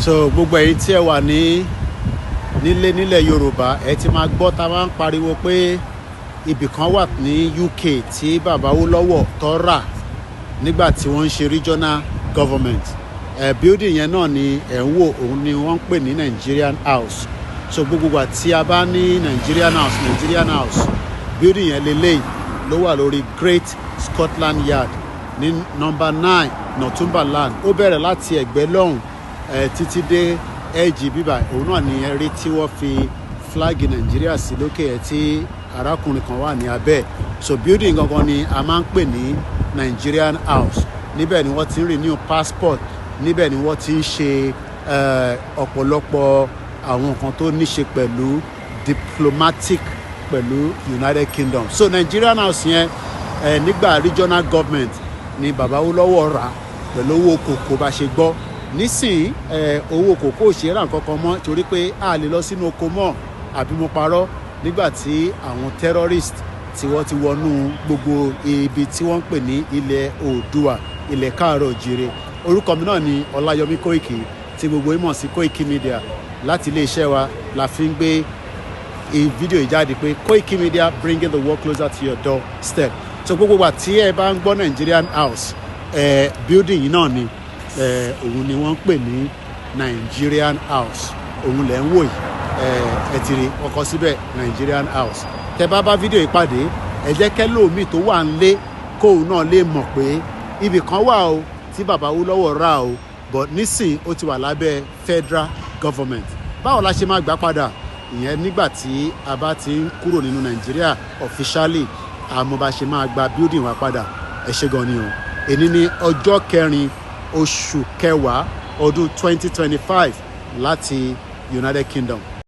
So gbogbo èyí tí ẹ wà nílẹ̀ Yorùbá ẹ ti máa gbọ́ ta máa ń pariwo pé ibì kan wà ní UK tí bàbá Awólọ́wọ̀ tó rà nígbà tí wọ́n ń ṣe regional government. Building yẹn náà ni ẹ̀ ń wò, òun ni wọ́n ń pè ní Nigerian House. So gbogbo wa tí a bá ní Nigerian House building yẹn lélẹ́yìí ló wà lórí Great Scotland Yard ní number 9 Northumberland. Ó bẹ̀rẹ̀ láti ẹ̀gbẹ́ lọ́hùn títí dé ẹ̀jì bíbà. Òun náà ni ẹ̀rí tí wọ́n fi flag Nàìjíríà sí lókè ẹ̀ tí arákùnrin kan wà ní abẹ́. So building gangan ni a máa ń pè ní Nigerian House. Níbẹ̀ ni wọ́n ti ń renew passport, níbẹ̀ ni wọ́n ti ń ṣe ọ̀pọ̀lọpọ̀ àwọn nǹkan tó ní ṣe pẹ̀lú diplomatic pẹ̀lú United Kingdom. So Nigerian House yẹn nígbà regional government ni bàbá Awólọ́wọ̀ rà pẹ̀lú owó kòkó bá ṣe gbọ́. Nísìnyí owó kòkó ò ṣe rà nǹkankan mọ́ torí pé a lè lọ sínú oko mọ́, àbí mo parọ́, nígbà tí àwọn terrorist tí wọ́n ti wọnú gbogbo ibi tí wọ́n ń pè ní ilẹ̀ Oòduà, ilẹ̀ Káàárọ̀ Oòjíire. Orúkọ mi náà ni Ọláyọmí Kóìkì tí gbogbo ìmọ̀ sí Kóìkì Media. Láti iléeṣẹ́ wa la fi ń gbé fídíò ìjáde pé Kóìkì Media bringing the world closer to your doorstep. So gbogbo wa tí ẹ bá ń gbọ́ Nigerian House building yìí náà ni òun ni wọ́n ń pè ní Nigerian House. Òun lẹ̀ ń wò yìí ẹ ti rí ọkọ síbẹ̀ Nigerian House. Tẹ bá fídíò ìpàdé ẹ jẹ́ kẹ́lòmíì tó wà ń lé kóun náà lè mọ̀ pé ibì kan wà o tí bàbá Awólọ́wọ̀ rà o, but nísìn ó ti wà lábẹ́ federal government. Báwo la ṣe máa gbà padà? Ìyẹn nígbà tí a bá ti ń kúrò nínú Nàìjíríà officially, àmọ́ bá ṣe máa gba building wa padà. Ẹ ṣé gan ni o. Èní ní ọjọ́ 4 oṣù kẹwàá ọdún 2025 láti United Kingdom.